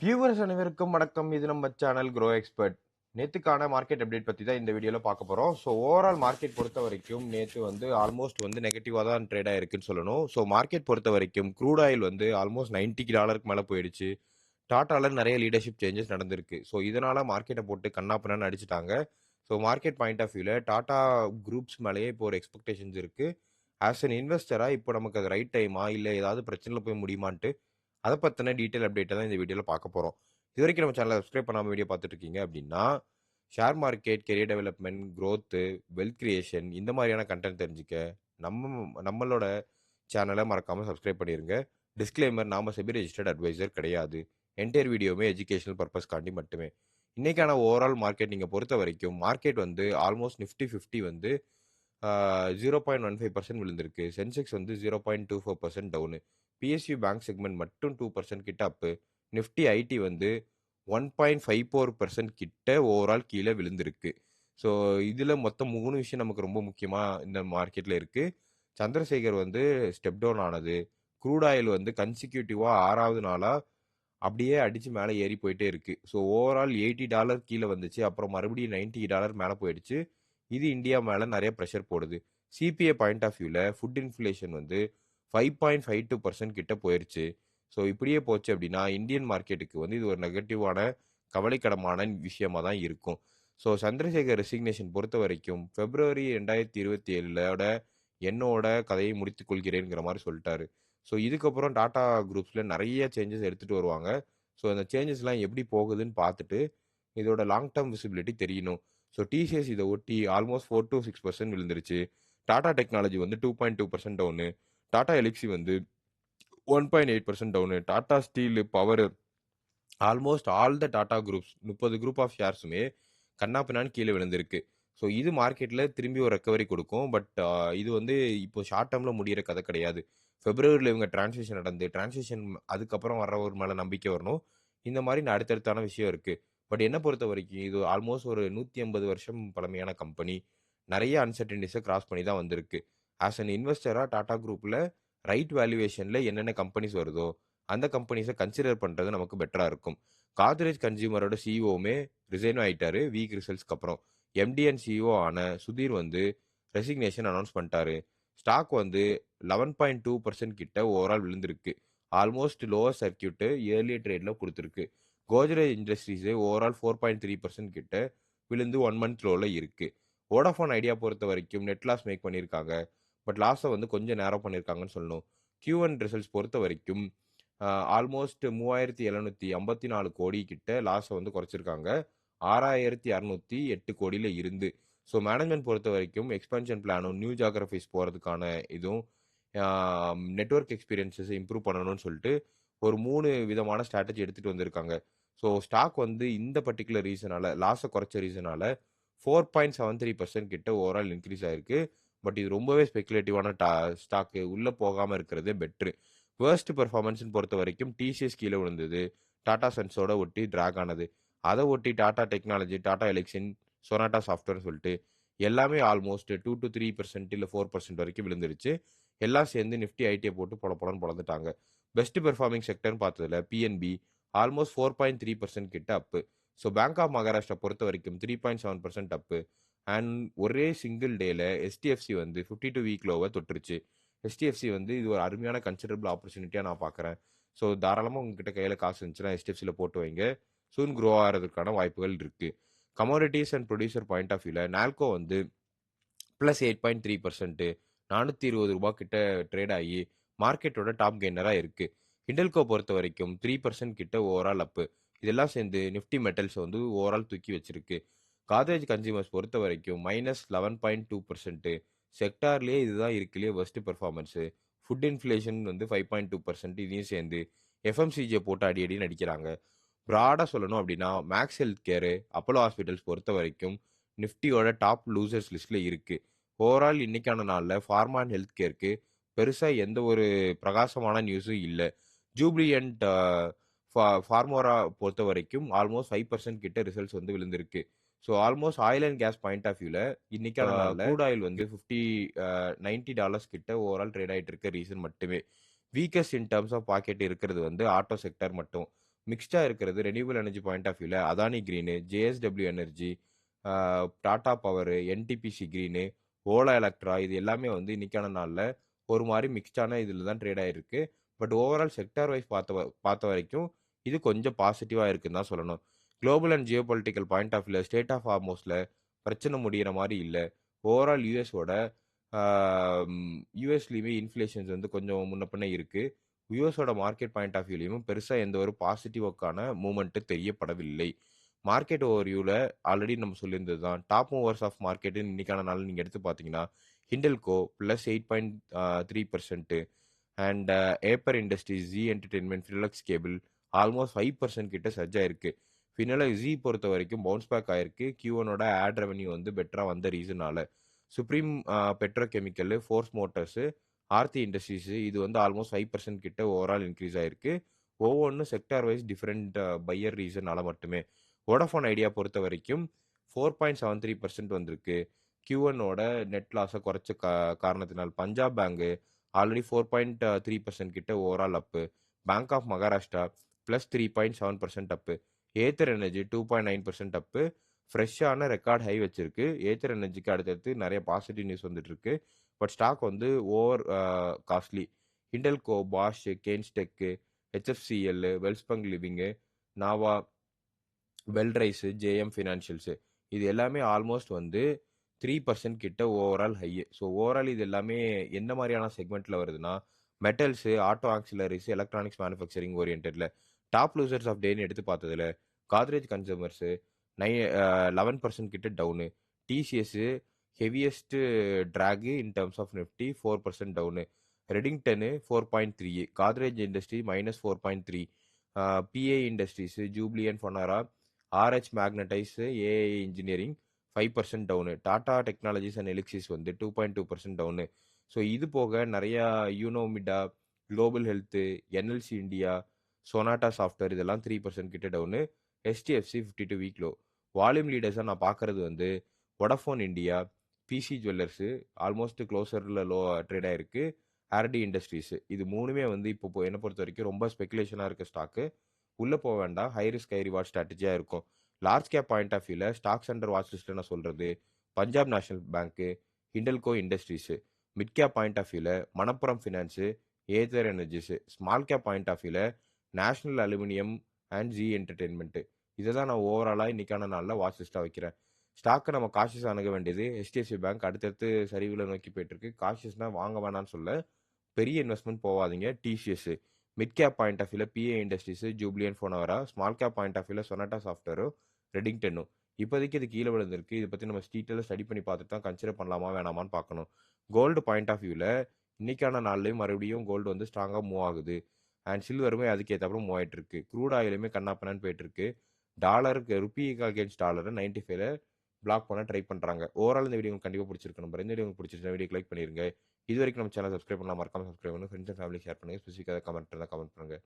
Viewers அனைவருக்கும் வணக்கம். இது நம்ம சேனல் க்ரோ எக்ஸ்பர்ட். நேத்துக்கான மார்க்கெட் அப்டேட் பத்தி தான் இந்த வீடியோல பார்க்க போறோம். ஸோ ஓவரால் மார்க்கெட் பொறுத்த வரைக்கும் நேத்து வந்து ஆல்மோஸ்ட் வந்து நெகட்டிவா தான் ட்ரேட் ஆயிருக்குன்னு சொல்லணும். ஸோ மார்க்கெட் பொறுத்த வரைக்கும் க்ரூட் ஆயில் வந்து ஆல்மோஸ்ட் $90 மேல போயிடுச்சு. டாட்டால நிறைய லீடர்ஷிப் சேஞ்சஸ் நடந்திருக்கு. ஸோ இதனால மார்க்கெட்டை போட்டு கண்ணாப்பின்னு அடிச்சுட்டாங்க. ஸோ மார்க்கெட் பாயிண்ட் ஆஃப் வியூல டாடா குரூப்ஸ் மேலேயே இப்போ ஒரு எக்ஸ்பெக்டேஷன்ஸ் இருக்கு. ஆஸ் அன் இன்வெஸ்டரா இப்போ நமக்கு அது ரைட் டைமா இல்லை ஏதாவது பிரச்சனையில் போய் முடியுமான்ட்டு அதை பற்றின டீட்டெயில் அப்டேட்டை தான் இந்த வீடியோவில் பார்க்க போகிறோம். இது வரைக்கும் நம்ம சேனலை சப்ஸ்கிரைப் பண்ணாமல் வீடியோ பார்த்துட்டு இருக்கீங்க அப்படின்னா share market, career development, growth, wealth creation இந்த மாதிரியான கண்டென்ட் தெரிஞ்சுக்க நம்மளோட சேனலை மறக்காமல் சப்ஸ்கிரைப் பண்ணிடுங்க. டிஸ்க்ளைமர், நாம செபி ரெஜிஸ்டர்ட் அட்வைசர் கிடையாது. என்டையர் வீடியோவுமே எஜுகேஷனல் பர்பஸ் காண்டி மட்டுமே. இன்னைக்கான ஓவரால் மார்க்கெட் நீங்கள் பொறுத்த வரைக்கும் மார்க்கெட் வந்து ஆல்மோஸ்ட் நிஃப்டி 50 வந்து 0.15% விழுந்திருக்கு. சென்செக்ஸ் வந்து 0.24% டவுனு. பிஎஸ்யூ பேங்க் செக்மெண்ட் மட்டும் 2% கிட்ட அப்பு. நிஃப்டி ஐடி வந்து 1.54% கிட்ட ஓவரால் கீழே விழுந்திருக்கு. ஸோ இதில் மொத்தம் 3 விஷயம் நமக்கு ரொம்ப முக்கியமாக இந்த மார்க்கெட்டில் இருக்குது. சந்திரசேகர் வந்து ஸ்டெப் டவுன் ஆனது. க்ரூட் ஆயில் வந்து கன்சிக்யூட்டிவாக 6வது நாளாக அப்படியே அடித்து மேலே ஏறி போயிட்டே இருக்குது. ஸோ ஓவரால் $80 கீழே வந்துச்சு. அப்புறம் மறுபடியும் $90 மேலே போயிடுச்சு. இது இந்தியா மேலே நிறைய ப்ரெஷர் போடுது. சிபிஐ பாயிண்ட் ஆஃப் வியூவில் ஃபுட் இன்ஃப்ளேஷன் வந்து 5.52% கிட்ட போயிடுச்சு. ஸோ இப்படியே போச்சு அப்படின்னா இந்தியன் மார்க்கெட்டுக்கு வந்து இது ஒரு நெகட்டிவான கவலைக்கிடமான விஷயமா தான் இருக்கும். ஸோ சந்திரசேகர் ரெசிக்னேஷன் பொறுத்த வரைக்கும் February 2027 என்னோட கதையை முடித்துக் கொள்கிறேங்கிற மாதிரி சொல்லிட்டாரு. ஸோ இதுக்கப்புறம் டாடா குரூப்ஸில் நிறைய சேஞ்சஸ் எடுத்துகிட்டு வருவாங்க. ஸோ அந்த சேஞ்சஸ்லாம் எப்படி போகுதுன்னு பார்த்துட்டு இதோட லாங் டேர்ம் விசிபிலிட்டி தெரியணும். ஸோ டிசிஎஸ் இதை ஒட்டி ஆல்மோஸ்ட் 4-6% விழுந்துருச்சு. டாடா டெக்னாலஜி வந்து 2.2% டவுனு. டாடா எலிக்ஸி வந்து 1.8% down. Tata steel, power, almost all the Tata groups 30 group of ஷேர்ஸுமே கண்ணாப்பின்னான்னு கீழே விழுந்திருக்கு. ஸோ இது மார்க்கெட்டில் திரும்பி ஒரு ரெக்கவரி கொடுக்கும். பட் இது வந்து இப்போ ஷார்ட் டேர்மில் முடிகிற கதை கிடையாது. ஃபெப்ரவரியில் இவங்க டிரான்சிஷன் நடந்து டிரான்சிஷன் அதுக்கப்புறம் வர்றவர் மேலே நம்பிக்கை வரணும். இந்த மாதிரி அடுத்தடுத்தான விஷயம் இருக்குது. பட் என்ன பொறுத்த வரைக்கும் இது ஆல்மோஸ்ட் ஒரு 150 வருஷம் பழமையான கம்பெனி. நிறைய அன்சர்டனிட்டிஸை கிராஸ் பண்ணி தான் வந்திருக்கு. ஆஸ் அன் இன்வெஸ்டராக டாடா குரூப்பில் ரைட் வேல்யூவேஷனில் என்னென்ன கம்பெனிஸ் வருதோ அந்த கம்பெனிஸை கன்சிடர் பண்ணுறது நமக்கு பெட்டராக இருக்கும். காத்ரேஜ் கன்சியூமரோட சிஇஓவுமே ரிசைன் ஆகிட்டாரு வீக் ரிசல்ட்ஸ்க்கு அப்புறம். எம்டி அண்ட் சிஇஓ ஆன சுதீர் வந்து ரெசிக்னேஷன் அனௌன்ஸ் பண்ணிட்டாரு. ஸ்டாக் வந்து 11.2% கிட்ட ஓவரால் விழுந்திருக்கு. ஆல்மோஸ்ட் லோவர் சர்க்கியூட்டு இயர்லி ட்ரேடில் கொடுத்துருக்கு. கோஜரேஜ் இண்டஸ்ட்ரீஸே ஓவரால் 4.3% கிட்ட விழுந்து 1 மந்த் லோவில் இருக்குது. வோடாஃபோன் ஐடியா பொறுத்த வரைக்கும் நெட் லாஸ் மேக் பண்ணியிருக்காங்க. பட் லாஸை வந்து கொஞ்சம் நேரம் பண்ணியிருக்காங்கன்னு சொல்லணும். Q1 ரிசல்ட்ஸ் பொறுத்த வரைக்கும் ஆல்மோஸ்ட் 3754 கோடி கிட்ட லாஸை வந்து குறைச்சிருக்காங்க. 6608 கோடியில் இருந்து. ஸோ மேனேஜ்மெண்ட் பொறுத்த வரைக்கும் எக்ஸ்பென்ஷன் பிளானும் நியூ ஜியோகிராஃபிஸ் போகிறதுக்கான இதுவும் நெட்வொர்க் எக்ஸ்பீரியன்ஸஸ் இம்ப்ரூவ் பண்ணணும்னு சொல்லிட்டு ஒரு 3 விதமான ஸ்ட்ராட்டஜி எடுத்துகிட்டு வந்திருக்காங்க. ஸோ ஸ்டாக் வந்து இந்த பர்டிகுலர் ரீசனால் லாஸை குறைச்ச ரீசனால் 4.73% கிட்ட ஓவரால் இன்க்ரீஸ் ஆயிருக்கு. பட் இது ரொம்பவே ஸ்பெகுலேட்டிவான ஸ்டாக்கு உள்ளே போகாமல் இருக்கிறதே பெட்ரு. வேர்ஸ்ட் பெர்ஃபார்மன்ஸ்னு பொறுத்த வரைக்கும் டிசிஎஸ் கீழே விழுந்தது. டாடா சன்ஸோட ஒட்டி ட்ராக் ஆனது. அதை ஒட்டி Tata technology, Tata Elxsi, Sonata சாஃப்ட்வேர்னு சொல்லிட்டு எல்லாமே ஆல்மோஸ்ட் 2-3% இல்லை 4% வரைக்கும் விழுந்துருச்சு. எல்லாம் சேர்ந்து நிஃப்டி ஐடியை போட்டு பொலன்னு பொழந்துட்டாங்க. பெஸ்ட் பெர்ஃபார்மிங் செக்டர்னு பார்த்ததுல பிஎன்பி ஆல்மோஸ்ட் 4.3% கிட்ட அப்பு. ஸோ பேங்க் ஆஃப் மகாராஷ்டிரா பொறுத்த வரைக்கும் 3.7% அப்பு. அண்ட் ஒரே சிங்கிள் டேல எஸ்டிஎஃப்சி வந்து 52 வீக் லோவை தொட்டுருச்சு. எஸ்டிஎஃப்சி வந்து இது ஒரு அருமையான கன்சிடரபிள் ஆப்பர்ச்சுனிட்டியாக நான் பார்க்குறேன். ஸோ தாராளமாக உங்ககிட்ட கையில் காசு இருந்துச்சுன்னா எஸ்டிஎஃப்சியில் போட்டு வைங்க. சூன் க்ரோ ஆகிறதுக்கான வாய்ப்புகள் இருக்குது. Commodities and producer point of வியூவில் நால்கோ வந்து +8.3% ₹420 கிட்ட ட்ரேட் ஆகி மார்க்கெட்டோட டாப் கெய்னராக இருக்குது. ஹிண்டல்கோ பொறுத்த வரைக்கும் 3% கிட்ட ஓவரால் அப்பு. இதெல்லாம் சேர்ந்து நிஃப்டி மெட்டல்ஸ் வந்து ஓவரால் தூக்கி வச்சிருக்கு. காத்ரேஜ் கன்சியூமர்ஸ் பொறுத்த வரைக்கும் -11.2%. செக்டார்லேயே இதுதான் இருக்குல்லையே ஒஸ்ட் பெர்ஃபார்மன்ஸு. ஃபுட் இன்ஃப்ளேஷன் வந்து 5.2%. இதையும் சேர்ந்து எஃப்எம்சிஜியை போட்டு அடி அடி நடிக்கிறாங்க. ப்ராடாக சொல்லணும் அப்படின்னா Max health care, Apollo hospitals பொறுத்த வரைக்கும் நிஃப்டியோட டாப் லூசர்ஸ் லிஸ்ட்டில் இருக்குது. ஓவரால் இன்னைக்கான நாளில் ஃபார்மா அண்ட் ஹெல்த் கேருக்கு பெருசாக எந்த ஒரு பிரகாசமான நியூஸும் இல்லை. ஜூப்ளியன்ட் ஃபார்மோரா பொறுத்த வரைக்கும் ஆல்மோஸ்ட் 5% கிட்ட ரிசல்ட்ஸ் வந்து விழுந்திருக்கு. So almost oil and gas point of வியூவில் இன்னைக்கான நாளில் க்ரூட் ஆயில் வந்து $90 கிட்ட ஓவரால் ட்ரேட் ஆகிட்டு இருக்க ரீசன் மட்டுமே. Weakest in terms of pocket இருக்கிறது வந்து ஆட்டோ செக்டர் மட்டும். மிக்ஸ்டா இருக்கிறது ரெனியூவல் எனர்ஜி பாயிண்ட் ஆஃப் வியூல அதானி கிரீனு, ஜேஎஸ்டபிள்யூ எனர்ஜி, ஆ Tata power, NTPC green, Ola electric இது எல்லாமே வந்து இன்னைக்கான நாள்ல ஒரு மாரி மிக்ஸ்டான இதில தான் ட்ரேட் ஆயிருக்கு. பட் ஓவரால் செக்டார் வைஸ் பார்த்த வரைக்கும் இது கொஞ்சம் பாசிட்டிவா இருக்குன்னு தான் சொல்லணும். Global and geopolitical point of வியூல ஸ்டேட் ஆஃப் ஹார்மோஸ்ல பிரச்சனை முடியிற மாரி இல்ல. ஓவரால் யுஎஸோட ஆ யுஎஸ்லயுமே இன்ஃப்ளேஷன்ஸ் வந்து கொஞ்சம் முன்ன பின்ன இருக்கு. யுஎஸோட மார்க்கெட் பாயிண்ட் ஆஃப் வியூலயும் பெருசா எந்த ஒரு பாசிட்டிவ்க்கான மூவ்மெண்ட் தெரியப்படவில்லை. மார்க்கெட் ஓவர்வியூல ஆல்ரெடி நம்ம சொல்லியிருந்தது தான். டாப் மூவர்ஸ் ஆஃப் மார்க்கெட்ன்னு இன்னைக்கான நாள்ல நீங்க எடுத்து பார்த்தீங்கன்னா, Hindalco +8.3% and Apar industries, Zee entertainment, Finolex cable almost 5% கிட்ட சர்ஜ் ஆயிருக்கு. ஜீ பொறுத்தவரைக்கும் பவுன்ஸ் பேக் ஆயிருக்கு. Q1ஓட ஆட் ரெவென்யூ வந்து பெட்டரா வந்த ரீசனால. Supreme petrochemical, force motors, Aarti industries இது வந்து ஆல்மோஸ்ட் 5% கிட்ட ஓவரால் இன்க்ரீஸ் ஆயிருக்கு. ஒவ்வொன்னும் செக்டார் வைஸ் டிஃபரெண்ட் பையர் ரீசனால மட்டுமே. வோடாஃபோன் ஐடியா பொறுத்தவரைக்கும் 4.73% வந்திருக்கு. Q1ஓட நெட் லாஸ குறைச்ச காரணத்தினால். பஞ்சாப் பேங்க் ஆல்ரெடி 4.3% கிட்ட overall up. Bank of Maharashtra +3.7% up. Ather energy 2.9% up. ஃப்ரெஷ்ஷான ரெக்கார்ட் ஹை வச்சிருக்கு. ஏத்தர் எனர்ஜிக்கு அடுத்தடுத்து நிறைய பாசிட்டிவ் நியூஸ் வந்துட்டு இருக்கு. பட் ஸ்டாக் வந்து over costly. Hindalco, Bosch, Kaynes tech, HFCL, Welspun living, Nava, வெல்ரைஸ், ஜேஎம் ஃபினான்ஷியல்ஸ் இது எல்லாமே ஆல்மோஸ்ட் வந்து 3% கிட்ட ஓவரால் ஹை. ஸோ ஓவரால் இது எல்லாமே எந்த மாதிரியான செக்மெண்ட்ல வருதுன்னா, metals, auto auxiliaries, electronics manufacturing ஓரியன்டட்ல. டாப் லூசர்ஸ் ஆஃப் டேன்னு எடுத்து பார்த்ததுல காத்ரேஜ் கன்சூமர்ஸ் 11% கிட்ட down. TCS heaviest drag in terms of Nifty 4% down. Redington 4.3, Godrej industry -4.3, PI industries, Jubilant ஃபொனாரா, RH Magnesita, AI engineering 5% down. Tata technologies and Elxsi வந்து 2.2% down. So இது போக நிறையா UNO Minda, global health, NLC India, Sonata software இதெல்லாம் 3% கிட்ட down. HDFC 52 week low. Volume லீடர்ஸாக நான் பார்க்கறது வந்து Vodafone India, PC jewellers almost க்ளோசரில் லோ ட்ரேட் ஆயிருக்கு. ஆர்டி இண்டஸ்ட்ரீஸ் இது மூணுமே வந்து இப்போ என்ன பொறுத்த வரைக்கும் ரொம்ப ஸ்பெகுலேஷனாக இருக்க ஸ்டாக்கு. உள்ள போக வேண்டாம். ஹை ரிஸ்க் ஹை ரிவார்ட் ஸ்ட்ராட்டஜியா இருக்கும். லார்ஜ் கேப் பாயிண்ட் ஆஃப் வியூல ஸ்டாக்ஸ் அண்டர் வாட்ச் லிஸ்ட்ல நான் சொல்றது Punjab national bank, Hindalco industries. Mid cap point of வியூல Manappuram finance, Ather energies. Small cap point of வியூல national aluminium and Zee entertainment. இதை தான் நான் ஓவராலா இன்னைக்கான நாள்ல வாட்ச் லிஸ்டா வைக்கிறேன். ஸ்டாக்கை நம்ம காஷியஸ் அணுக வேண்டியது. HDFC பேங்க் அடுத்தடுத்து சரிவுல நோக்கி போயிட்டு இருக்கு. காஷியஸ்னா வாங்க வேணாம்னு சொல்ல. பெரிய இன்வெஸ்ட்மெண்ட் போகாதீங்க. TCS mid cap point of வியூல பிஏ இண்டஸ்ட்ரீஸ், ஜூப்ளியன் ஃபோனவரா. ஸ்மால் கேப் பாயிண்ட் ஆஃப் வியூல சொனாட்டா சாஃப்ட்வேரும், ரெடிங்டனும். இப்போதைக்கு இது கீழே விழுந்திருக்கு. இதை பற்றி நம்ம டீட்டெயிலாக ஸ்டடி பண்ணி பார்த்துட்டு தான் கன்சிடர் பண்ணலாமா வேணாமான்னு பார்க்கணும். கோல்டு பாயிண்ட் ஆஃப் வியூல இன்னைக்கான நாள்லையும் மறுபடியும் கோல்டு வந்து ஸ்ட்ராங்காக மூவ் ஆகுது. அண்ட் சில்வருமே அதுக்கு ஏற்றப்பறம் மூவ் ஆயிட்டு இருக்கு. க்ரூட் ஆயிலுமே கண்ணாப்பண்ணான்னு போயிட்டு இருக்கு. டாலருக்கு ருபிக்கு அகேன்ஸ்ட் டாலரை 95ல பிளாக் பண்ண ட்ரை பண்ணுறாங்க. ஓவரால் இந்த வீடியோ உங்களுக்கு கண்டிப்பாக பிடிச்சிருக்கு. நம்ம இந்த வீடியோ உங்களுக்கு பிடிச்சிருந்தா வீடியோ லைக் பண்ணிருங்க. இது வரைக்கும் நம்ம சேனல் சப்ஸ்கிரைப் பண்ணலாம், மறக்காம சப்ஸ்கிரைப் பண்ணுங்க. ஃப்ரெண்ட்ஸ் அண்ட் ஃபேமிலி ஷேர் பண்ணுங்க. ஸ்பெசிஃபிக்காக கமெண்ட் இருந்தால் கமெண்ட் பண்ணுங்க.